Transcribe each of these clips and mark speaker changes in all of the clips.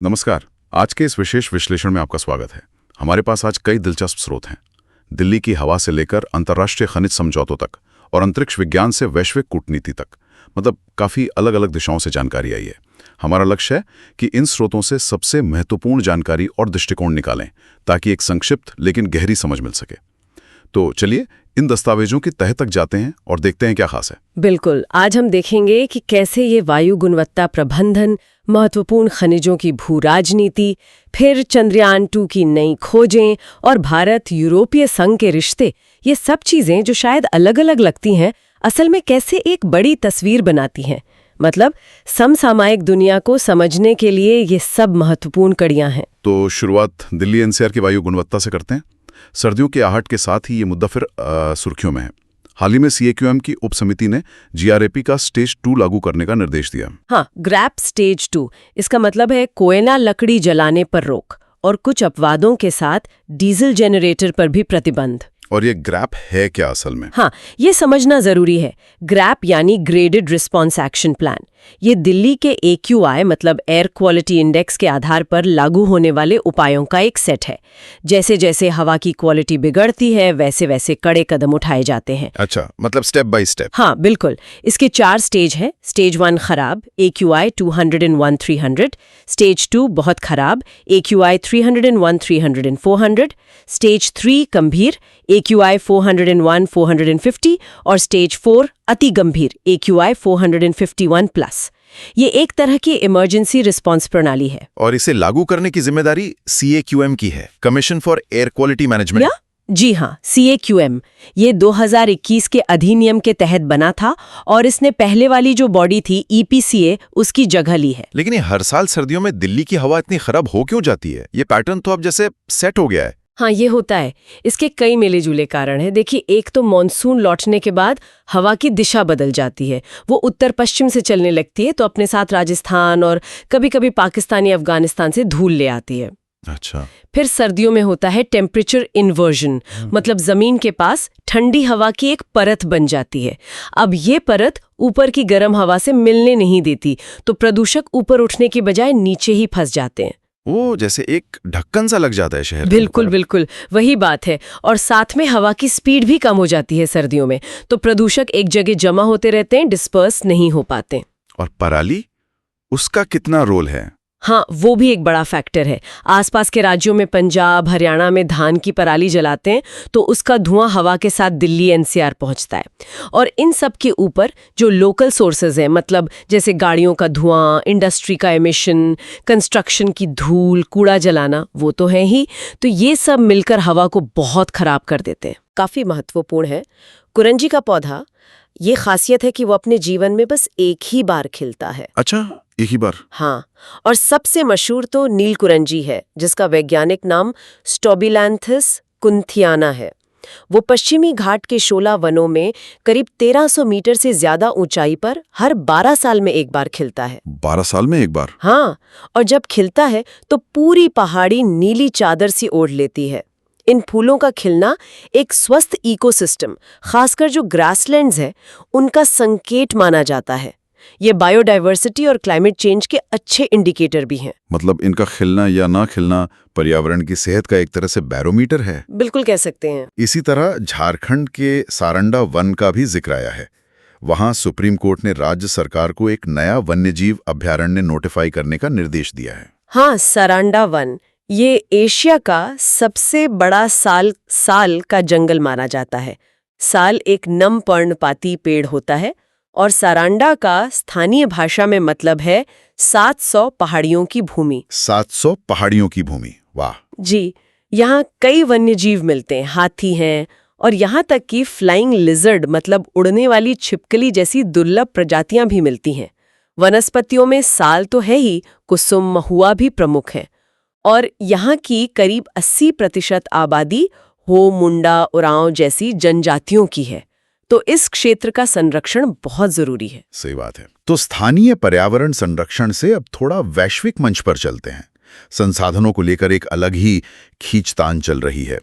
Speaker 1: नमस्कार। आज के इस विशेष विश्लेषण में आपका स्वागत है। हमारे पास आज कई दिलचस्प स्रोत हैं। दिल्ली की हवा से लेकर अंतर्राष्ट्रीय खनिज समझौतों तक और अंतरिक्ष विज्ञान से वैश्विक कूटनीति तक, मतलब काफ़ी अलग अलग दिशाओं से जानकारी आई है। हमारा लक्ष्य है कि इन स्रोतों से सबसे महत्वपूर्ण जानकारी और दृष्टिकोण निकालें ताकि एक संक्षिप्त लेकिन गहरी समझ मिल सके। तो चलिए इन दस्तावेजों की तह तक जाते हैं और देखते हैं क्या खास है।
Speaker 2: बिल्कुल, आज हम देखेंगे कि कैसे ये वायु गुणवत्ता प्रबंधन, महत्वपूर्ण खनिजों की भू राजनीति, फिर चंद्रयान 2 की नई खोजें और भारत यूरोपीय संघ के रिश्ते, ये सब चीजें जो शायद अलग अलग लगती हैं, असल में कैसे एक बड़ी तस्वीर बनाती हैं। मतलब समसामयिक दुनिया को समझने के लिए ये सब महत्वपूर्ण कड़ियां हैं।
Speaker 1: तो शुरुआत दिल्ली एनसीआर की वायु गुणवत्ता से करते हैं। सर्दियों के आहट के साथ ही ये मुद्दा फिर सुर्खियों में है। हाल ही में सीएक्यूएम की उप समिति ने जीआरएपी का स्टेज 2 लागू करने का निर्देश दिया।
Speaker 2: हाँ, ग्रैप स्टेज 2, इसका मतलब है कोयला लकड़ी जलाने पर रोक और कुछ अपवादों के साथ डीजल जेनरेटर पर भी प्रतिबंध।
Speaker 1: और ये ग्रैप है क्या असल में?
Speaker 2: हाँ, ये समझना जरूरी है। ग्रैप यानी ग्रेडेड रिस्पॉन्स एक्शन प्लान। ये दिल्ली के AQI मतलब एयर क्वालिटी इंडेक्स के आधार पर लागू होने वाले उपायों का एक सेट है। जैसे जैसे हवा की क्वालिटी बिगड़ती है वैसे वैसे कड़े कदम उठाए जाते हैं।
Speaker 1: अच्छा, मतलब स्टेप बाय स्टेप।
Speaker 2: हाँ बिल्कुल। इसके 4 स्टेज हैं। स्टेज 1 खराब, AQI 201-300। स्टेज 2 बहुत खराब, AQI 301-300-400। स्टेज 3 गंभीर, AQI 401-450 और स्टेज 4 अति गंभीर, AQI 451+। ये एक तरह की इमरजेंसी रिस्पांस प्रणाली है।
Speaker 3: और इसे लागू करने की जिम्मेदारी CAQM की है, commission for air quality management.
Speaker 2: जी हाँ, CAQM। ये 2021 के अधिनियम के तहत बना था और इसने पहले वाली जो बॉडी थी EPCA उसकी जगह ली है।
Speaker 3: लेकिन ये हर साल सर्दियों में दिल्ली की हवा इतनी खराब हो क्यों जाती है? ये पैटर्न तो अब जैसे सेट हो गया है।
Speaker 2: हाँ, ये होता है। इसके कई मिले जुले कारण हैं। देखिए, एक तो मॉनसून लौटने के बाद हवा की दिशा बदल जाती है। वो उत्तर पश्चिम से चलने लगती है तो अपने साथ राजस्थान और कभी-कभी पाकिस्तानी अफगानिस्तान से धूल ले आती है।
Speaker 3: अच्छा।
Speaker 2: फिर सर्दियों में होता है टेम्परेचर इन्वर्जन, मतलब जमीन के पास ठंडी हवा की एक परत बन जाती है। अब ये परत ऊपर की गर्म हवा से मिलने नहीं देती, तो प्रदूषक ऊपर उठने की बजाय नीचे ही फंस जाते हैं।
Speaker 3: वो जैसे एक ढक्कन सा लग जाता है शहर के
Speaker 2: बिल्कुल
Speaker 3: ऊपर।
Speaker 2: बिल्कुल, वही बात है। और साथ में हवा की स्पीड भी कम हो जाती है सर्दियों में, तो प्रदूषक एक जगह जमा होते रहते हैं, डिस्पर्स नहीं हो पाते।
Speaker 3: और पराली, उसका कितना रोल है?
Speaker 2: हाँ, वो भी एक बड़ा फैक्टर है। आसपास के राज्यों में पंजाब, हरियाणा में धान की पराली जलाते हैं तो उसका धुआं हवा के साथ दिल्ली NCR पहुंचता है। और इन सब के ऊपर जो लोकल सोर्सेज हैं, मतलब जैसे गाड़ियों का धुआं, इंडस्ट्री का एमिशन, कंस्ट्रक्शन की धूल, कूड़ा जलाना, वो तो है ही। तो ये सब मिलकर हवा को बहुत खराब कर देते हैं। काफी महत्वपूर्ण है। कुरंजी का पौधा, ये खासियत है कि वो अपने जीवन में बस एक ही बार खिलता है।
Speaker 3: अच्छा, एक ही बार?
Speaker 2: हाँ, और सबसे मशहूर तो नील कुरंजी है, जिसका वैज्ञानिक नाम स्टोबिलैंथस कुंथियाना है। वो पश्चिमी घाट के शोला वनों में करीब 1300 मीटर से ज्यादा ऊंचाई पर हर 12 साल में एक बार खिलता है।
Speaker 3: 12 साल में एक बार?
Speaker 2: हाँ, और जब खिलता है तो पूरी पहाड़ी नीली चादर सी ओढ़ लेती है। इन फूलों का खिलना एक स्वस्थ इकोसिस्टम, खासकर जो ग्रासलैंड्स है, उनका संकेत माना जाता है। ये बायोडायवर्सिटी और क्लाइमेट चेंज के अच्छे इंडिकेटर भी हैं।
Speaker 1: मतलब इनका खिलना या ना खिलना पर्यावरण की सेहत का एक तरह से बैरोमीटर है।
Speaker 2: बिल्कुल कह सकते हैं।
Speaker 1: इसी तरह झारखंड के सारंडा वन का भी जिक्र आया है। वहां सुप्रीम कोर्ट ने राज्य सरकार को एक नया वन्यजीव अभयारण्य नोटिफाई करने का निर्देश दिया है।
Speaker 2: हाँ, सारंडा वन, ये एशिया का सबसे बड़ा साल का जंगल माना जाता है। साल एक नम पर्णपाती पेड़ होता है और सारंडा का स्थानीय भाषा में मतलब है 700 पहाड़ियों की भूमि।
Speaker 1: 700 पहाड़ियों की भूमि, वाह।
Speaker 2: जी, यहाँ कई वन्यजीव मिलते हैं। हाथी हैं और यहाँ तक कि फ्लाइंग लिजर्ड मतलब उड़ने वाली छिपकली जैसी दुर्लभ प्रजातियां भी मिलती हैं। वनस्पतियों में साल तो है ही, कुसुम, महुआ भी प्रमुख है। और यहाँ की करीब 80% आबादी हो, मुंडा, उरांव जैसी जनजातियों की है। तो इस क्षेत्र का संरक्षण बहुत जरूरी है।
Speaker 1: सही बात है। तो स्थानीय पर्यावरण संरक्षण से अब थोड़ा वैश्विक मंच पर चलते हैं। संसाधनों को लेकर एक अलग ही खींचतान चल रही है।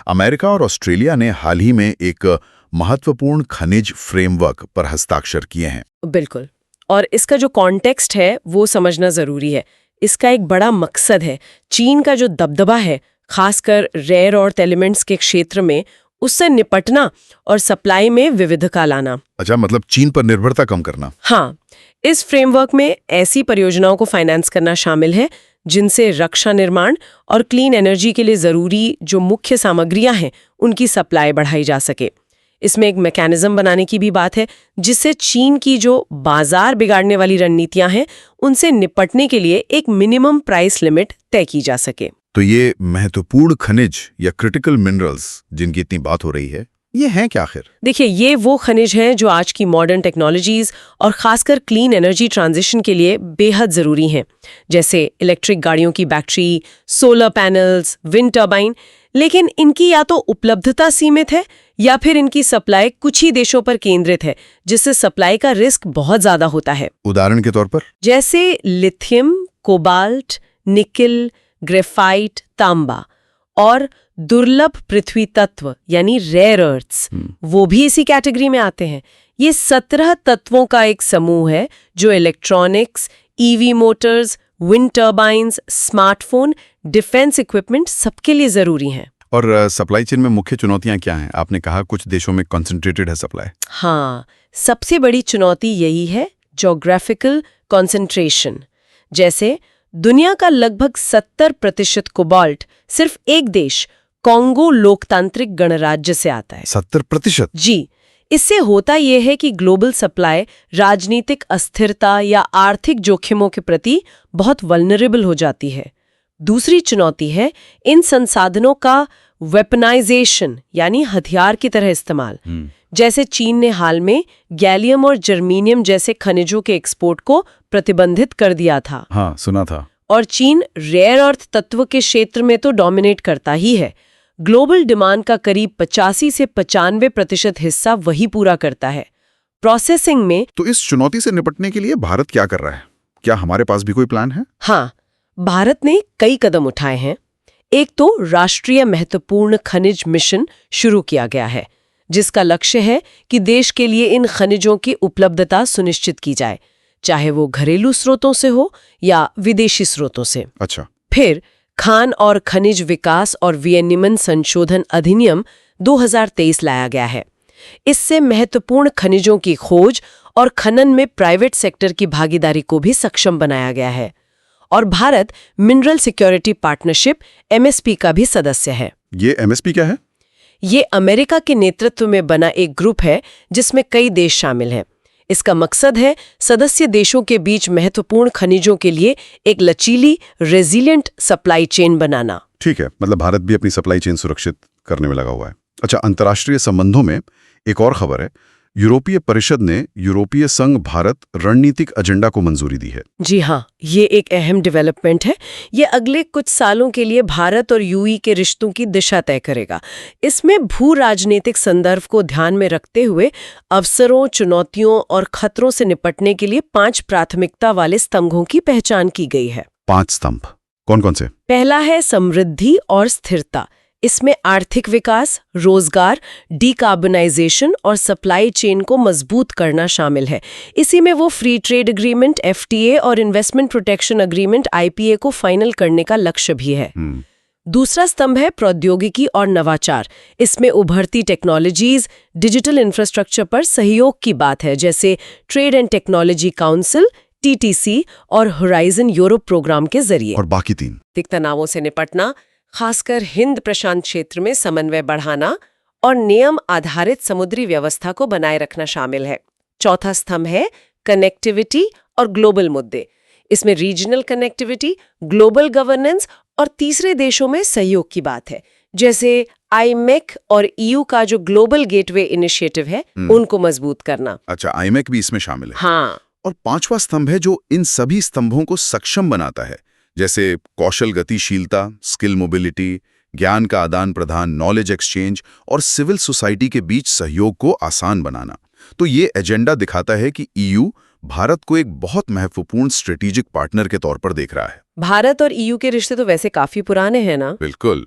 Speaker 1: अमेरिका और ऑस्ट्रेलिया ने हाल ही में एक महत्वपूर्ण खनिज फ्रेमवर्क पर हस्ताक्षर किए हैं।
Speaker 2: बिल्कुल, और इसका जो कॉन्टेक्स्ट है वो समझना जरूरी है। इसका एक बड़ा मकसद है चीन का जो दबदबा है, खासकर रेयर अर्थ एलिमेंट्स के क्षेत्र में, उससे निपटना और सप्लाई में विविधता लाना।
Speaker 3: अच्छा, मतलब चीन पर निर्भरता कम करना।
Speaker 2: हाँ, इस फ्रेमवर्क में ऐसी परियोजनाओं को फाइनेंस करना शामिल है जिनसे रक्षा निर्माण और क्लीन एनर्जी के लिए जरूरी जो मुख्य सामग्रियां हैं उनकी सप्लाई बढ़ाई जा सके। इसमें एक मैकेनिज्म बनाने की भी बात है जिससे चीन की जो बाजार बिगाड़ने वाली रणनीतियां हैं उनसे निपटने के लिए एक मिनिमम प्राइस लिमिट तय की जा सके।
Speaker 3: तो ये महत्वपूर्ण खनिज या क्रिटिकल मिनरल्स जिनकी इतनी बात हो रही है, ये हैं क्या आखिर?
Speaker 2: देखिए, ये वो खनिज हैं जो आज की मॉडर्न टेक्नोलॉजीज और खासकर क्लीन एनर्जी ट्रांजिशन के लिए बेहद ज़रूरी हैं, जैसे इलेक्ट्रिक गाड़ियों की battery, solar panels, wind turbine. लेकिन इनकी या तो उपलब्धता सीमित है या फिर इनकी सप्लाई कुछ ही देशों पर केंद्रित है, जिससे सप्लाई का रिस्क बहुत ज़्यादा होता है।
Speaker 3: उदाहरण के तौर पर
Speaker 2: जैसे लिथियम, कोबाल्ट, निकिल, ग्रेफाइट, तांबा और दुर्लभ पृथ्वी तत्व यानी रेयर अर्थ्स, वो भी इसी कैटेगरी में आते हैं। ये 17 तत्वों का एक समूह है जो electronics, EV Motors, wind turbines, smartphone, defence equipment सबके लिए जरूरी हैं।
Speaker 3: और सप्लाई चेन में मुख्य चुनौतियां क्या हैं? आपने कहा कुछ देशों में कॉन्सेंट्रेटेड है सप्लाई।
Speaker 2: हाँ, सबसे बड़ी चुनौती यही है, ज्योग्राफिकल कॉन्सेंट्रेशन। जैसे दुनिया का लगभग 70% कोबाल्ट सिर्फ एक देश, कॉन्गो लोकतांत्रिक गणराज्य से आता है।
Speaker 3: 70%?
Speaker 2: जी। इससे होता यह है कि ग्लोबल सप्लाई राजनीतिक अस्थिरता या आर्थिक जोखिमों के प्रति बहुत वल्नरेबल हो जाती है। दूसरी चुनौती है इन संसाधनों का वेपनाइजेशन यानी हथियार की तरह इस्तेमाल। जैसे चीन ने हाल में गैलियम और जर्मीनियम जैसे खनिजों के एक्सपोर्ट को प्रतिबंधित कर दिया था।
Speaker 3: हाँ, सुना था।
Speaker 2: और चीन रेयर अर्थ तत्व के क्षेत्र में तो डोमिनेट करता ही है। ग्लोबल डिमांड का करीब 85 से 95% हिस्सा वही पूरा करता है। प्रोसेसिंग में
Speaker 3: तो इस चुनौती से निपटने के लिए भारत क्या कर रहा है? क्या हमारे पास भी कोई प्लान है?
Speaker 2: हाँ, भारत ने कई कदम उठाए हैं। एक तो राष्ट्रीय महत्वपूर्ण खनिज मिशन शुरू किया गया है, जिसका लक्ष्य है कि देश के लिए इन खनिजों की उपलब्धता सुनिश्चित की जाए, चाहे वो घरेलू स्रोतों से हो या विदेशी स्रोतों से।
Speaker 3: अच्छा।
Speaker 2: फिर खान और खनिज विकास और विनियमन संशोधन अधिनियम 2023 लाया गया है। इससे महत्वपूर्ण खनिजों की खोज और खनन में प्राइवेट सेक्टर की भागीदारी को भी सक्षम बनाया गया है। और Bharat mineral security partnership MSP का भी सदस्य है।
Speaker 3: ये MSP क्या है?
Speaker 2: ये अमेरिका के नेतृत्व में बना एक ग्रुप है जिसमें कई देश शामिल हैं। इसका मकसद है सदस्य देशों के बीच महत्वपूर्ण खनिजों के लिए एक लचीली, रेजिलिएंट सप्लाई चेन बनाना।
Speaker 3: ठीक है, मतलब भारत भी अपनी सप्लाई चेन सुरक्षित करने में लगा हुआ है। अच्छा, अंतर्राष्ट्रीय संबंधों में एक और खबर है। यूरोपीय परिषद ने यूरोपीय संघ भारत रणनीतिक एजेंडा को मंजूरी दी है।
Speaker 2: जी हाँ, ये एक अहम डेवलपमेंट है। ये अगले कुछ सालों के लिए भारत और यूई के रिश्तों की दिशा तय करेगा। इसमें भू राजनीतिक संदर्भ को ध्यान में रखते हुए अवसरों, चुनौतियों और खतरों से निपटने के लिए 5 प्राथमिकता वाले स्तंभों की पहचान की गई है।
Speaker 3: 5 स्तंभ कौन कौन से?
Speaker 2: पहला है समृद्धि और स्थिरता। इसमें आर्थिक विकास, रोजगार, डीकार्बनाइजेशन और सप्लाई चेन को मजबूत करना शामिल है। इसी में वो फ्री ट्रेड एग्रीमेंट FTA और इन्वेस्टमेंट प्रोटेक्शन एग्रीमेंट IPA को फाइनल करने का लक्ष्य भी है। दूसरा स्तंभ है प्रौद्योगिकी और नवाचार। इसमें उभरती टेक्नोलॉजीज, डिजिटल इंफ्रास्ट्रक्चर पर सहयोग की बात है, जैसे trade and technology council TTC और होराइजन यूरोप प्रोग्राम के जरिए।
Speaker 3: और बाकी 3?
Speaker 2: तनावों से निपटना, खासकर हिंद प्रशांत क्षेत्र में समन्वय बढ़ाना और नियम आधारित समुद्री व्यवस्था को बनाए रखना शामिल है। चौथा स्तंभ है कनेक्टिविटी और ग्लोबल मुद्दे। इसमें रीजनल कनेक्टिविटी, ग्लोबल गवर्नेंस और तीसरे देशों में सहयोग की बात है, जैसे IMEC और EU का जो ग्लोबल गेटवे इनिशिएटिव है उनको मजबूत करना।
Speaker 3: अच्छा, IMEC भी इसमें शामिल है।
Speaker 2: हाँ।
Speaker 3: और 5वां स्तंभ है जो इन सभी स्तंभों को सक्षम बनाता है, जैसे कौशल गतिशीलता, स्किल मोबिलिटी, ज्ञान का आदान प्रदान, नॉलेज एक्सचेंज और सिविल सोसाइटी के बीच सहयोग को आसान बनाना। तो ये एजेंडा दिखाता है कि EU भारत को एक बहुत महत्वपूर्ण स्ट्रेटेजिक पार्टनर के तौर पर देख रहा है।
Speaker 2: भारत और EU के रिश्ते तो वैसे काफी पुराने हैं ना?
Speaker 3: बिल्कुल।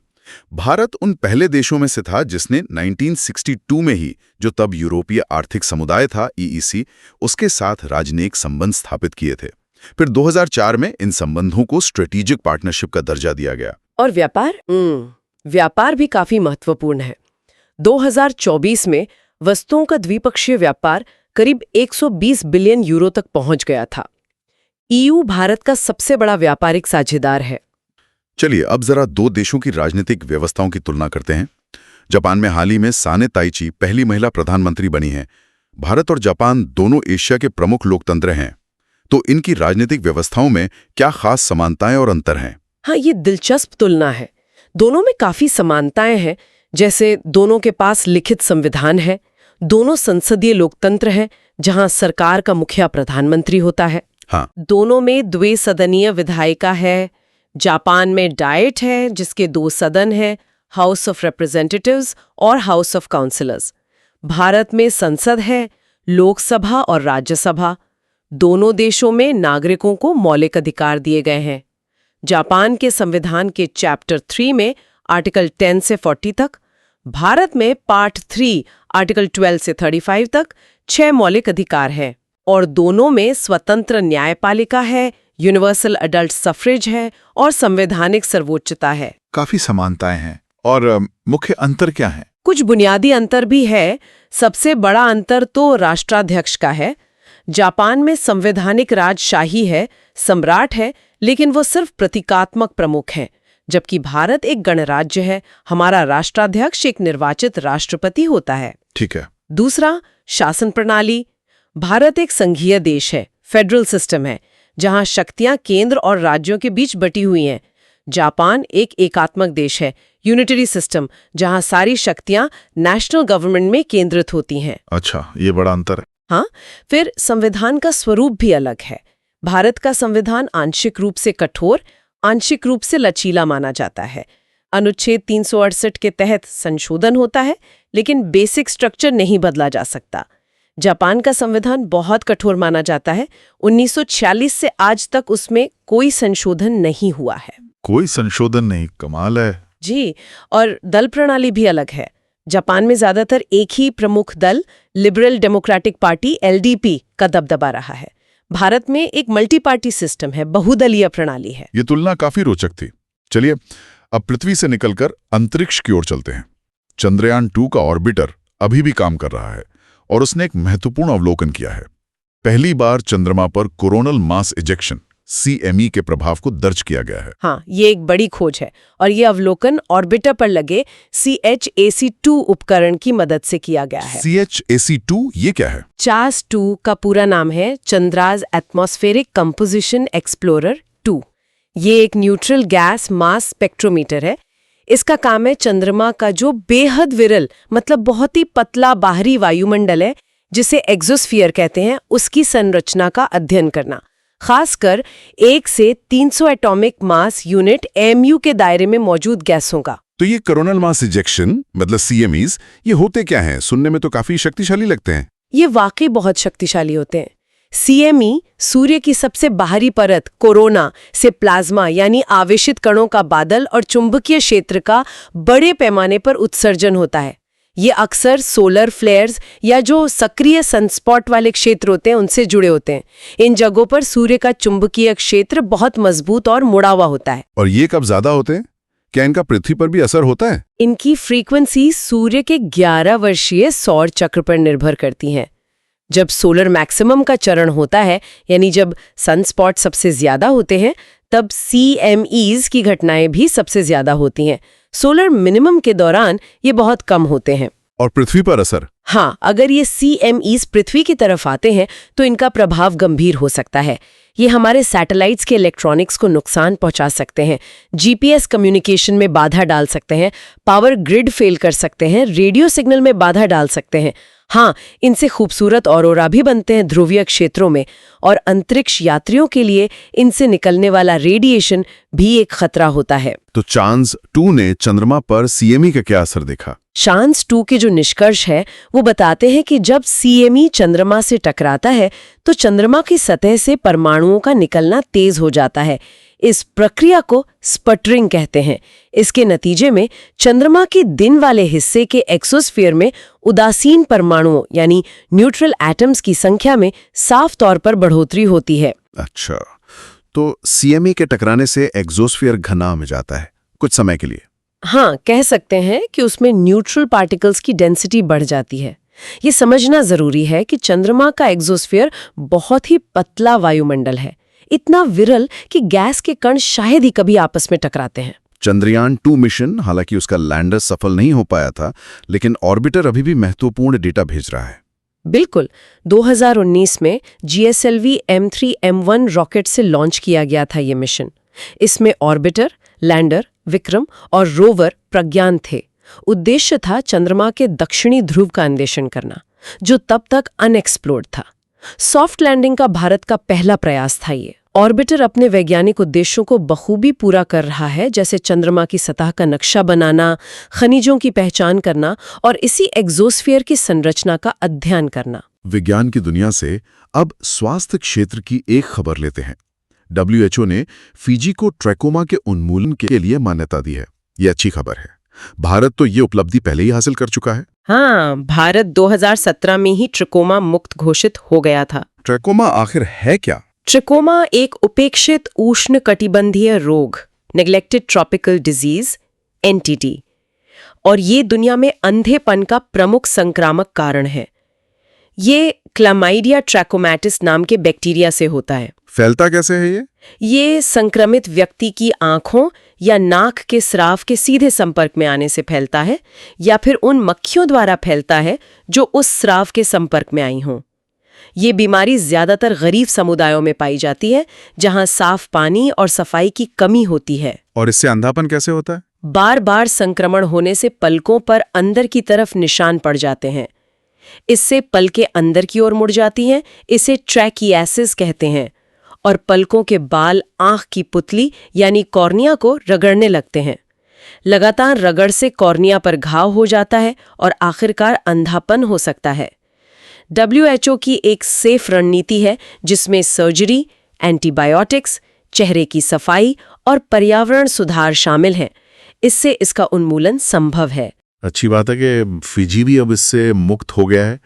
Speaker 3: भारत उन पहले देशों में से था जिसने 1962 में ही, जो तब यूरोपीय आर्थिक समुदाय था EEC, उसके साथ राजनयिक संबंध स्थापित किए थे। फिर 2004 में इन संबंधों को स्ट्रेटेजिक पार्टनरशिप का दर्जा दिया गया।
Speaker 2: और व्यापार व्यापार भी काफी महत्वपूर्ण है। 2024 में वस्तुओं का द्विपक्षीय व्यापार करीब 120 बिलियन यूरो तक पहुंच गया था। ईयू भारत का सबसे बड़ा व्यापारिक साझेदार है।
Speaker 3: चलिए अब जरा दो देशों की राजनीतिक व्यवस्थाओं की तुलना करते हैं। जापान में हाल ही में साने ताइची पहली महिला प्रधानमंत्री बनी हैं। भारत और जापान दोनों एशिया के प्रमुख लोकतंत्र हैं, तो इनकी राजनीतिक व्यवस्थाओं में क्या खास समानताएं और अंतर हैं?
Speaker 2: हाँ, ये दिलचस्प तुलना है। दोनों में काफी समानताएं हैं, जैसे दोनों के पास लिखित संविधान है, दोनों संसदीय लोकतंत्र हैं जहां सरकार का मुखिया प्रधानमंत्री होता है।
Speaker 3: हाँ,
Speaker 2: दोनों में द्विसदनीय विधायिका है। जापान में डाइट है जिसके 2 सदन हैं, हाउस ऑफ रिप्रेजेंटेटिव्स और हाउस ऑफ काउंसिलर्स। भारत में संसद है, लोकसभा और राज्यसभा। दोनों देशों में नागरिकों को मौलिक अधिकार दिए गए हैं। जापान के संविधान के चैप्टर 3 में आर्टिकल 10 से 40 तक, भारत में पार्ट 3 आर्टिकल 12 से 35 तक 6 मौलिक अधिकार हैं और दोनों में स्वतंत्र न्यायपालिका है, यूनिवर्सल अडल्ट सफरेज है और संवैधानिक सर्वोच्चता है।
Speaker 4: काफी समानताएं हैं। और मुख्य अंतर क्या है?
Speaker 2: कुछ बुनियादी अंतर भी है। सबसे बड़ा अंतर तो राष्ट्राध्यक्ष का है। जापान में संवैधानिक राजशाही है, सम्राट है, लेकिन वो सिर्फ प्रतीकात्मक प्रमुख हैं, जबकि भारत एक गणराज्य है। हमारा राष्ट्राध्यक्ष एक निर्वाचित राष्ट्रपति होता है।
Speaker 4: ठीक है।
Speaker 2: दूसरा, शासन प्रणाली। भारत एक संघीय देश है, फेडरल सिस्टम है, जहां शक्तियां केंद्र और राज्यों के बीच बटी हुई हैं। जापान एक एकात्मक देश है, यूनिटरी सिस्टम, जहां सारी शक्तियां नेशनल गवर्नमेंट में केंद्रित होती हैं।
Speaker 4: अच्छा, ये बड़ा अंतर है।
Speaker 2: हाँ, फिर संविधान का स्वरूप भी अलग है। भारत का संविधान आंशिक रूप से कठोर, आंशिक रूप से लचीला माना जाता है। अनुच्छेद 368 के तहत संशोधन होता है, लेकिन बेसिक स्ट्रक्चर नहीं बदला जा सकता। जापान का संविधान बहुत कठोर माना जाता है। 1946 से आज तक उसमें कोई संशोधन नहीं हुआ है।
Speaker 4: कोई संशोधन नहीं, कमाल है।
Speaker 2: जी, और दल प्रणाली भी अलग है। जापान में ज्यादातर एक ही प्रमुख दल, लिबरल डेमोक्रेटिक पार्टी (LDP) का दबदबा रहा है। भारत में एक मल्टी पार्टी सिस्टम है, बहुदलीय प्रणाली है।
Speaker 4: ये तुलना काफी रोचक थी। चलिए अब पृथ्वी से निकलकर अंतरिक्ष की ओर चलते हैं। चंद्रयान 2 का ऑर्बिटर अभी भी काम कर रहा है और उसने एक महत्वपूर्ण अवलोकन किया है। पहली बार चंद्रमा पर कोरोनल मास इजेक्शन (CME) के प्रभाव को दर्ज किया गया है।
Speaker 2: हाँ, ये एक बड़ी खोज है और ये अवलोकन ऑर्बिटर पर लगे CHAC-2 उपकरण की मदद से किया गया है।
Speaker 4: CHAC-2 ये क्या है?
Speaker 2: CHAS-2 का पूरा नाम है चंद्राज एटमॉस्फेरिक कंपोजिशन एक्सप्लोरर 2। ये एक न्यूट्रल गैस मास स्पेक्ट्रोमीटर है। इसका काम है चंद्रमा का जो बेहद विरल, मतलब बहुत ही पतला बाहरी वायुमंडल है, जिसे एक्सोस्फीयर कहते हैं, उसकी संरचना का अध्ययन करना। खासकर 1 से 300 एटॉमिक मास यूनिट AMU के दायरे में मौजूद गैसों का।
Speaker 3: तो ये कोरोनल मास इजेक्शन मतलब CMEs ये होते क्या हैं? सुनने में तो काफी शक्तिशाली लगते हैं।
Speaker 2: ये वाकई बहुत शक्तिशाली होते हैं। CME सूर्य की सबसे बाहरी परत कोरोना से प्लाज्मा यानी आवेशित कणों का बादल और चुंबकीय क्षेत्र का बड़े पैमाने पर उत्सर्जन होता है। ये अक्सर सोलर फ्लेयर्स या जो सक्रिय सनस्पॉट वाले क्षेत्र होते हैं उनसे जुड़े होते हैं। इन जगहों पर सूर्य का चुंबकीय क्षेत्र बहुत मजबूत और मुड़ा हुआ होता है।
Speaker 3: और ये कब ज्यादा होते हैं? क्या इनका पृथ्वी पर भी असर होता है?
Speaker 2: इनकी फ्रीक्वेंसी सूर्य के 11 वर्षीय सौर चक्र पर निर्भर करती हैं। जब सोलर मैक्सिमम का चरण होता है, यानी जब सनस्पॉट सबसे ज्यादा होते हैं, तब CMEs की घटनाएं भी सबसे ज्यादा होती हैं। सोलर मिनिमम के दौरान ये बहुत कम होते हैं।
Speaker 3: और पृथ्वी पर असर?
Speaker 2: हाँ, अगर ये CMEs पृथ्वी की तरफ आते हैं तो इनका प्रभाव गंभीर हो सकता है। ये हमारे सैटेलाइट्स के इलेक्ट्रॉनिक्स को नुकसान पहुंचा सकते हैं, GPS कम्युनिकेशन में बाधा डाल सकते हैं, पावर ग्रिड फेल कर सकते हैं, रेडियो सिग्नल में बाधा डाल सकते हैं। हाँ, इनसे खूबसूरत ऑरोरा भी बनते हैं ध्रुवीय क्षेत्रों में, और अंतरिक्ष यात्रियों के लिए इनसे निकलने वाला रेडिएशन भी एक खतरा होता है।
Speaker 3: तो चांस 2 ने चंद्रमा पर CME का क्या असर देखा?
Speaker 2: चांस 2 के जो निष्कर्ष है वो बताते हैं कि जब CME चंद्रमा से टकराता है तो चंद्रमा की सतह से परमाणुओं का निकलना तेज हो जाता है। इस प्रक्रिया को स्पटरिंग कहते हैं। इसके नतीजे में चंद्रमा के दिन वाले हिस्से के एक्सोस्फीयर में उदासीन परमाणुओं यानी न्यूट्रल एटम्स की संख्या में साफ तौर पर बढ़ोतरी होती है।
Speaker 3: अच्छा, तो सीएमई के टकराने से एग्जोस्फीयर घना में जाता है कुछ समय के लिए।
Speaker 2: हाँ, कह सकते हैं कि उसमें न्यूट्रल पार्टिकल्स की डेंसिटी बढ़ जाती है। ये समझना जरूरी है कि चंद्रमा का एग्जोस्फीयर बहुत ही पतला वायुमंडल है, इतना विरल कि गैस के कण शायद ही कभी आपस में टकराते हैं।
Speaker 3: चंद्रयान 2 मिशन, हालांकि उसका लैंडर सफल नहीं हो पाया था, लेकिन ऑर्बिटर अभी भी महत्वपूर्ण डेटा भेज रहा है।
Speaker 2: बिल्कुल। 2019 में GSLV M3M1 रॉकेट से लॉन्च किया गया था ये मिशन। इसमें ऑर्बिटर, लैंडर, विक्रम और रोवर प्रज्ञान थे। उद्देश्य था चंद्रमा के दक्षिणी ध्रुव का अन्वेषण करना, जो तब तक अनएक्सप्लोर्ड था। सॉफ्ट लैंडिंग का भारत का पहला प्रयास था ये। ऑर्बिटर अपने वैज्ञानिक उद्देश्यों को बखूबी पूरा कर रहा है, जैसे चंद्रमा की सतह का नक्शा बनाना, खनिजों की पहचान करना और इसी एग्जोस्फीयर की संरचना का अध्ययन करना।
Speaker 3: विज्ञान की दुनिया से अब स्वास्थ्य क्षेत्र की एक खबर लेते हैं। WHO ने फिजी को ट्रैकोमा के उन्मूलन के लिए मान्यता दी है। ये अच्छी खबर है। भारत तो ये उपलब्धि पहले ही हासिल कर चुका है।
Speaker 2: हाँ, भारत 2017 में ही ट्रिकोमा मुक्त घोषित हो गया था।
Speaker 3: ट्रैकोमा आखिर है क्या?
Speaker 2: ट्रिकोमा एक उपेक्षित उष्णकटिबंधीय रोग, नेग्लेक्टेड ट्रॉपिकल डिजीज, NTT, और ये दुनिया में अंधेपन का प्रमुख संक्रामक कारण है। ये क्लामाइडिया ट्रैकोमैटिस नाम के बैक्टीरिया से होता है।
Speaker 3: फैलता कैसे है ये?
Speaker 2: ये संक्रमित व्यक्ति की आंखों या नाक के स्राव के सीधे संपर्क में आने से फैलता है, या फिर उन मक्खियों द्वारा फैलता है जो उस स्राव के संपर्क में आई हों। ये बीमारी ज्यादातर गरीब समुदायों में पाई जाती है, जहां साफ पानी और सफाई की कमी होती है।
Speaker 3: और इससे अंधापन कैसे होता है?
Speaker 2: बार बार संक्रमण होने से पलकों पर अंदर की तरफ निशान पड़ जाते हैं। इससे पलकें अंदर की ओर मुड़ जाती हैं, इसे ट्रैकियासिस कहते हैं, और पलकों के बाल आंख की पुतली यानी कॉर्निया को रगड़ने लगते हैं। लगातार रगड़ से कॉर्निया पर घाव हो जाता है और आखिरकार अंधापन हो सकता है। WHO की एक सेफ रणनीति है जिसमें सर्जरी, एंटीबायोटिक्स, चेहरे की सफाई और पर्यावरण सुधार शामिल हैं। इससे इसका उन्मूलन संभव है।
Speaker 4: अच्छी बात है कि फिजी भी अब इससे मुक्त हो गया है।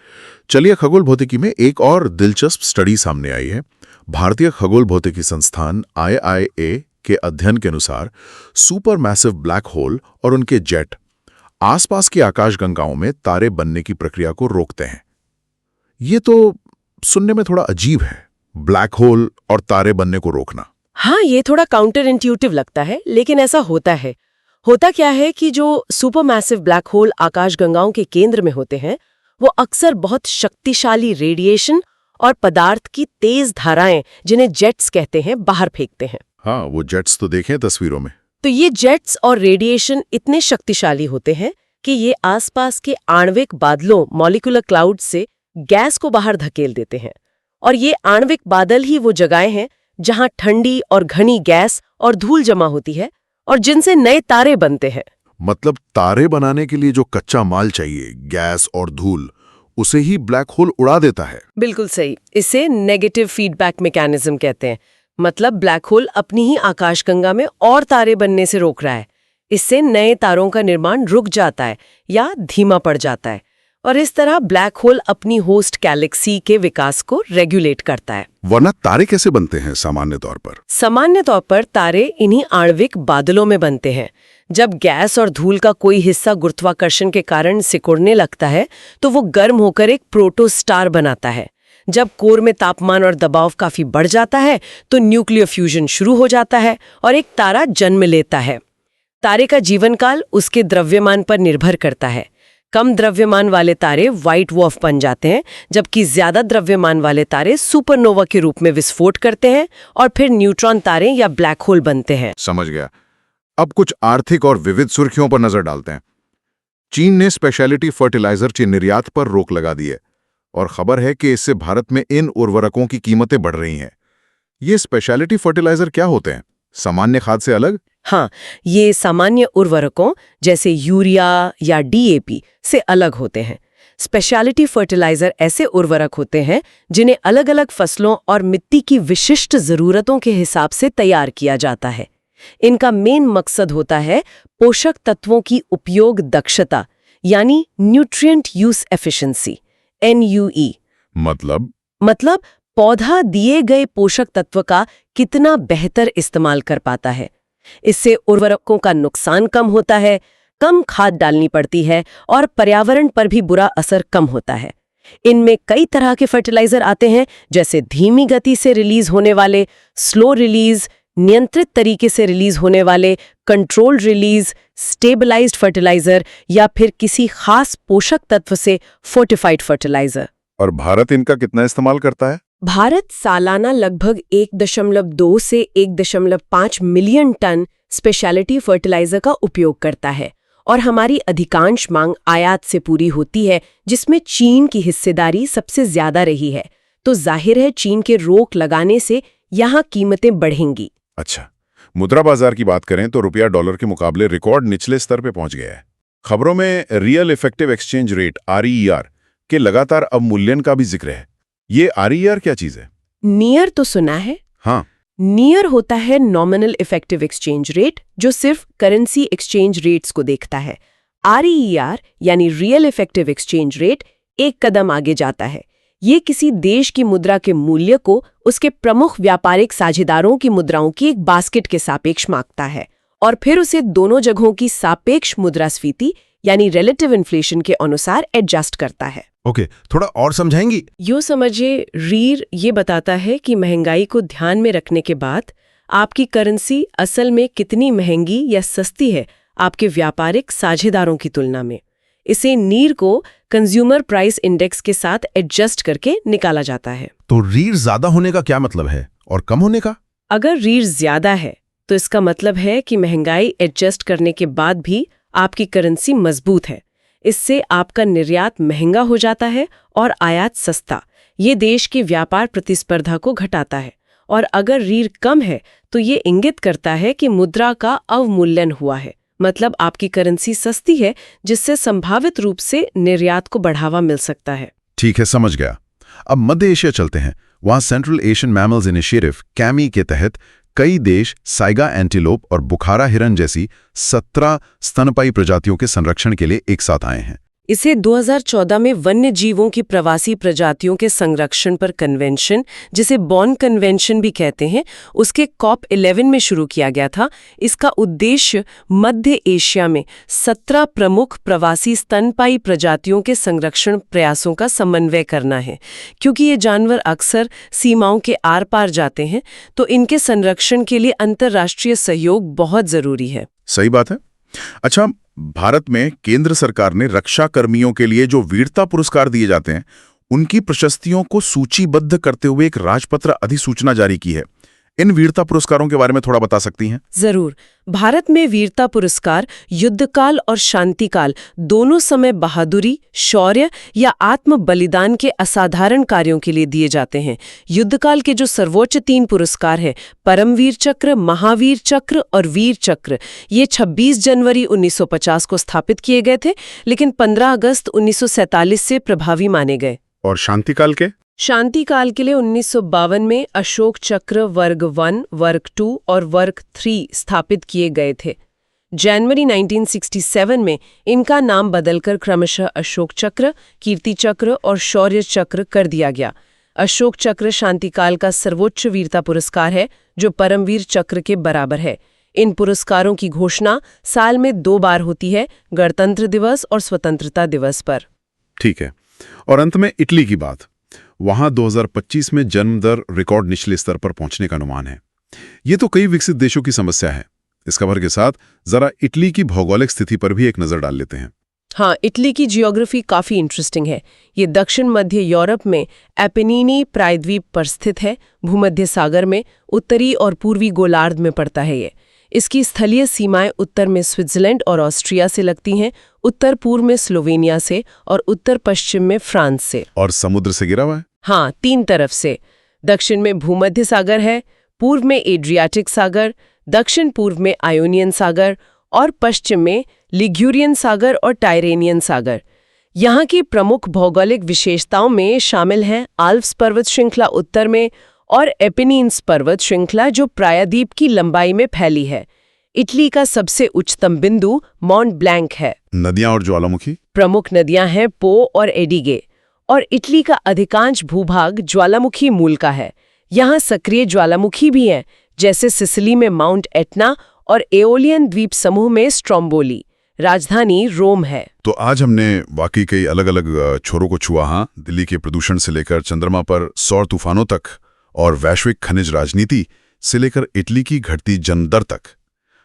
Speaker 4: चलिए, खगोल भौतिकी में एक और दिलचस्प स्टडी सामने आई है। भारतीय खगोल भौतिकी संस्थान IIA के अध्ययन के अनुसार सुपर मैसिव ब्लैक होल और उनके जेट आसपास की आकाशगंगाओं में तारे बनने की प्रक्रिया को रोकते हैं। ये तो सुनने में थोड़ा अजीब है, ब्लैक होल और तारे बनने को रोकना।
Speaker 2: हाँ, ये थोड़ा काउंटर इंट्यूटिव लगता है, लेकिन ऐसा होता है। होता क्या है कि जो सुपरमैसिव ब्लैक होल आकाशगंगाओं के केंद्र में होते हैं, वो अक्सर बहुत शक्तिशाली रेडिएशन और पदार्थ की तेज धाराएं, जिन्हें जेट्स कहते हैं, बाहर फेंकते हैं।
Speaker 4: हाँ, वो जेट्स तो देखे तस्वीरों में।
Speaker 2: तो ये जेट्स और रेडिएशन इतने शक्तिशाली होते हैं कि ये आसपास के आणविक बादलों, मॉलिक्यूलर क्लाउड से गैस को बाहर धकेल देते हैं। और ये आणविक बादल ही वो जगहें हैं जहां ठंडी और घनी गैस और धूल जमा होती है और जिनसे नए तारे बनते हैं।
Speaker 4: मतलब तारे बनाने के लिए जो कच्चा माल चाहिए, गैस और धूल, उसे ही ब्लैक होल उड़ा देता है।
Speaker 2: बिल्कुल सही। इसे नेगेटिव फीडबैक मैकेनिज्म कहते हैं। मतलब ब्लैक होल अपनी ही आकाशगंगा में और तारे बनने से रोक रहा है। इससे नए तारों का निर्माण रुक जाता है या धीमा पड़ जाता है, और इस तरह ब्लैक होल अपनी होस्ट गैलेक्सी के विकास को रेगुलेट करता है।
Speaker 3: वरना तारे कैसे बनते हैं सामान्य तौर पर?
Speaker 2: सामान्य तौर पर तारे इन्हीं आणविक बादलों में बनते हैं। जब गैस और धूल का कोई हिस्सा गुरुत्वाकर्षण के कारण सिकुड़ने लगता है, तो वो गर्म होकर एक प्रोटोस्टार बनाता है। जब कोर में तापमान और दबाव काफी बढ़ जाता है, तो न्यूक्लियर फ्यूजन शुरू हो जाता है और एक तारा जन्म लेता है। तारे का जीवन काल उसके द्रव्यमान पर निर्भर करता है। कम द्रव्यमान वाले तारे व्हाइट ड्वार्फ बन जाते हैं, जबकि ज्यादा द्रव्यमान वाले तारे सुपरनोवा के रूप में विस्फोट करते हैं और फिर न्यूट्रॉन तारे या ब्लैक होल बनते हैं।
Speaker 4: समझ गया। अब कुछ आर्थिक और विविध सुर्खियों पर नजर डालते हैं। चीन ने स्पेशलिटी फर्टिलाइजर के निर्यात पर रोक लगा दी है और खबर है कि इससे भारत में इन उर्वरकों की कीमतें बढ़ रही हैं। ये स्पेशलिटी फर्टिलाइजर क्या होते हैं, सामान्य खाद से अलग?
Speaker 2: हाँ, ये सामान्य उर्वरकों जैसे यूरिया या DAP से अलग होते हैं। स्पेशलिटी फर्टिलाइजर ऐसे उर्वरक होते हैं जिन्हें अलग अलग फसलों और मिट्टी की विशिष्ट जरूरतों के हिसाब से तैयार किया जाता है। इनका मेन मकसद होता है पोषक तत्वों की उपयोग दक्षता, यानी न्यूट्रिएंट यूज एफिशिएंसी, NUE।
Speaker 4: मतलब
Speaker 2: पौधा दिए गए पोषक तत्व का कितना बेहतर इस्तेमाल कर पाता है। इससे उर्वरकों का नुकसान कम होता है, कम खाद डालनी पड़ती है और पर्यावरण पर भी बुरा असर कम होता है। इनमें कई तरह के फर्टिलाइजर आते हैं, जैसे धीमी गति से रिलीज होने वाले, स्लो रिलीज, नियंत्रित तरीके से रिलीज होने वाले, कंट्रोल रिलीज, स्टेबलाइज्ड फर्टिलाइजर या फिर किसी खास पोषक तत्व से फोर्टिफाइड फर्टिलाइजर।
Speaker 4: और भारत इनका कितना इस्तेमाल करता है?
Speaker 2: भारत सालाना लगभग 1.2 से 1.5 मिलियन टन स्पेशलिटी फर्टिलाइजर का उपयोग करता है और हमारी अधिकांश मांग आयात से पूरी होती है, जिसमें चीन की हिस्सेदारी सबसे ज्यादा रही है। तो जाहिर है चीन के रोक लगाने से यहाँ कीमतें बढ़ेंगी।
Speaker 4: अच्छा, मुद्रा बाजार की बात करें तो रुपया डॉलर के मुकाबले रिकॉर्ड निचले स्तर पे पहुंच गया है। खबरों में real effective exchange rate RER के लगातार अवमूल्यन का भी जिक्र है। ये RER क्या चीज है?
Speaker 2: नियर तो सुना है।
Speaker 4: हाँ,
Speaker 2: नियर होता है नॉमिनल इफेक्टिव एक्सचेंज रेट, जो सिर्फ करेंसी एक्सचेंज रेट्स को देखता है। RER यानी रियल इफेक्टिव एक्सचेंज रेट एक कदम आगे जाता है। ये किसी देश की मुद्रा के मूल्य को उसके प्रमुख व्यापारिक साझेदारों की मुद्राओं की एक बास्केट के सापेक्ष मापता है और फिर उसे दोनों जगहों की सापेक्ष मुद्रास्फीति यानी रिलेटिव इन्फ्लेशन के अनुसार एडजस्ट करता है।
Speaker 3: ओके, थोड़ा और समझाएंगी?
Speaker 2: यूँ समझिए, रीर ये बताता है कि महंगाई को ध्यान में रखने के बाद आपकी करेंसी असल में कितनी महंगी या सस्ती है आपके व्यापारिक साझेदारों की तुलना में। इसे नीर को कंज्यूमर प्राइस इंडेक्स के साथ एडजस्ट करके निकाला जाता है।
Speaker 3: तो रीर ज्यादा होने का क्या मतलब है और कम होने का?
Speaker 2: अगर रीर ज्यादा है तो इसका मतलब है कि महंगाई एडजस्ट करने के बाद भी आपकी करेंसी मजबूत है। इससे आपका निर्यात महंगा हो जाता है और आयात सस्ता। ये देश की व्यापार प्रतिस्पर्धा को घटाता है। और अगर रीर कम है तो ये इंगित करता है कि मुद्रा का अवमूल्यन हुआ है, मतलब आपकी करेंसी सस्ती है, जिससे संभावित रूप से निर्यात को बढ़ावा मिल सकता है।
Speaker 3: ठीक है, समझ गया। अब मध्य एशिया चलते हैं। वहाँ central Asian mammals initiative chemo के तहत कई देश साइगा एंटीलोप और बुखारा हिरन जैसी 17 स्तनपायी प्रजातियों के संरक्षण के लिए एक साथ आए हैं।
Speaker 2: इसे 2014 में वन्य जीवों की प्रवासी प्रजातियों के संरक्षण पर कन्वेंशन, जिसे बॉन कन्वेंशन भी कहते हैं, उसके COP11 में शुरू किया गया था। इसका उद्देश्य मध्य एशिया में 17 प्रमुख प्रवासी स्तनपायी प्रजातियों के संरक्षण प्रयासों का समन्वय करना है। क्योंकि ये जानवर अक्सर सीमाओं के आर पार जाते हैं, तो इनके संरक्षण के लिए अंतर्राष्ट्रीय सहयोग बहुत जरूरी है।
Speaker 3: सही बात है। अच्छा, भारत में केंद्र सरकार ने रक्षा कर्मियों के लिए जो वीरता पुरस्कार दिए जाते हैं, उनकी प्रशस्तियों को सूचीबद्ध करते हुए एक राजपत्र अधिसूचना जारी की है। इन वीरता पुरस्कारों के बारे में थोड़ा बता सकती हैं?
Speaker 2: जरूर। भारत में वीरता पुरस्कार युद्धकाल और शांतिकाल दोनों समय बहादुरी, शौर्य या आत्म बलिदान के असाधारण कार्यों के लिए दिए जाते हैं। युद्धकाल के जो सर्वोच्च 3 पुरस्कार हैं, परमवीर चक्र, महावीर चक्र और वीर चक्र, ये 26 जनवरी 1950 को स्थापित किए गए थे, लेकिन 15 अगस्त 1947 से प्रभावी माने गए।
Speaker 3: और शांतिकाल के?
Speaker 2: शांतिकाल के लिए 1952 में अशोक चक्र वर्ग 1, वर्ग 2 और वर्ग 3 स्थापित किए गए थे। जनवरी 1967 में इनका नाम बदलकर क्रमशः अशोक चक्र, कीर्ति चक्र और शौर्य चक्र कर दिया गया। अशोक चक्र शांतिकाल का सर्वोच्च वीरता पुरस्कार है, जो परमवीर चक्र के बराबर है। इन पुरस्कारों की घोषणा साल में 2 बार होती है, गणतंत्र दिवस और स्वतंत्रता दिवस पर।
Speaker 3: ठीक है। और अंत में इटली की बात। वहां 2025 में जन्म दर रिकॉर्ड निचले स्तर पर पहुंचने का अनुमान है। ये तो कई विकसित देशों की समस्या है। इस खबर के साथ जरा इटली की भौगोलिक स्थिति पर भी एक नजर डाल लेते हैं।
Speaker 2: हाँ, इटली की जियोग्राफी काफी इंटरेस्टिंग है। ये दक्षिण मध्य यूरोप में एपेनिनी प्रायद्वीप पर स्थित है। भूमध्य सागर में उत्तरी और पूर्वी गोलार्ध में पड़ता है ये। इसकी स्थलीय सीमाएं उत्तर में स्विट्जरलैंड और ऑस्ट्रिया से लगती हैं, उत्तर पूर्व में स्लोवेनिया से और उत्तर पश्चिम में फ्रांस से।
Speaker 3: और समुद्र से घिरा हुआ है?
Speaker 2: हाँ, 3 तरफ से। दक्षिण में भूमध्य सागर है, पूर्व में एड्रियाटिक सागर, दक्षिण पूर्व में आयोनियन सागर और पश्चिम में लिग्यूरियन सागर और टायरेनियन सागर। यहाँ की प्रमुख भौगोलिक विशेषताओं में शामिल हैं आल्प्स पर्वत श्रृंखला उत्तर में और एपेनीन्स पर्वत श्रृंखला, जो प्रायद्वीप की लंबाई में फैली है। इटली का सबसे उच्चतम बिंदु माउंट ब्लैंक है।
Speaker 3: नदियां और ज्वालामुखी?
Speaker 2: प्रमुख नदियां हैं पो और एडिगे। और इटली का अधिकांश भूभाग ज्वालामुखी मूल का है। यहाँ सक्रिय ज्वालामुखी भी हैं, जैसे सिसिली में माउंट एटना और एओलियन द्वीप समूह में स्ट्रोम्बोली। राजधानी रोम है।
Speaker 3: तो आज हमने वाकई कई अलग अलग छोरों को छुआ। हाँ, दिल्ली के प्रदूषण से लेकर चंद्रमा पर सौर तूफानों तक, और वैश्विक खनिज राजनीति से लेकर इटली की घटती जनदर तक।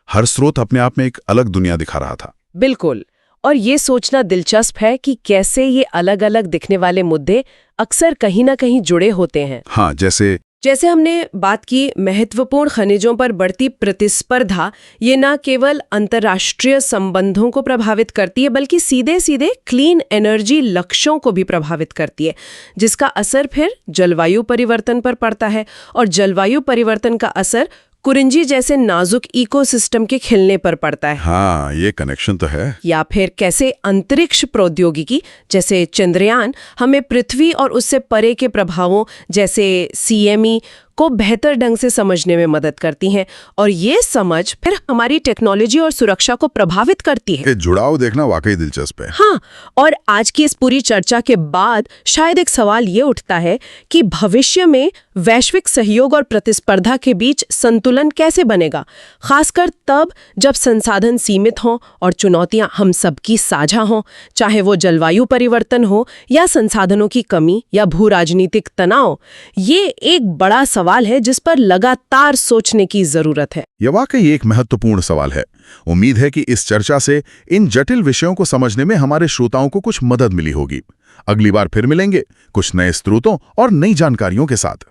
Speaker 3: हर स्रोत अपने आप में एक अलग दुनिया दिखा रहा था।
Speaker 2: बिल्कुल। और ये सोचना दिलचस्प है कि कैसे ये अलग अलग दिखने वाले मुद्दे अक्सर कहीं ना कहीं जुड़े होते हैं।
Speaker 3: हाँ, जैसे
Speaker 2: हमने बात की महत्वपूर्ण खनिजों पर बढ़ती प्रतिस्पर्धा, ये न केवल अंतर्राष्ट्रीय संबंधों को प्रभावित करती है, बल्कि सीधे सीधे क्लीन एनर्जी लक्ष्यों को भी प्रभावित करती है, जिसका असर फिर जलवायु परिवर्तन पर पड़ता है। और जलवायु परिवर्तन का असर कुरिंजी जैसे नाजुक इकोसिस्टम के खिलने पर पड़ता है।
Speaker 3: हाँ, ये कनेक्शन तो है।
Speaker 2: या फिर कैसे अंतरिक्ष प्रौद्योगिकी जैसे चंद्रयान हमें पृथ्वी और उससे परे के प्रभावों जैसे CME को बेहतर ढंग से समझने में मदद करती हैं, और ये समझ फिर हमारी टेक्नोलॉजी और सुरक्षा को प्रभावित करती है।
Speaker 3: ये जुड़ाव देखना वाकई दिलचस्प है।
Speaker 2: हाँ, और आज की इस पूरी चर्चा के बाद शायद एक सवाल ये उठता है कि भविष्य में वैश्विक सहयोग और प्रतिस्पर्धा के बीच संतुलन कैसे बनेगा, खासकर तब जब संसाधन सीमित हों और चुनौतियां हम सबकी साझा हों, चाहे वो जलवायु परिवर्तन हो या संसाधनों की कमी या भू राजनीतिक तनाव। ये एक बड़ा सवाल है जिस पर लगातार सोचने की जरूरत है।
Speaker 3: यह वाकई एक महत्वपूर्ण सवाल है। उम्मीद है कि इस चर्चा से इन जटिल विषयों को समझने में हमारे श्रोताओं को कुछ मदद मिली होगी। अगली बार फिर मिलेंगे कुछ नए स्रोतों और नई जानकारियों के साथ।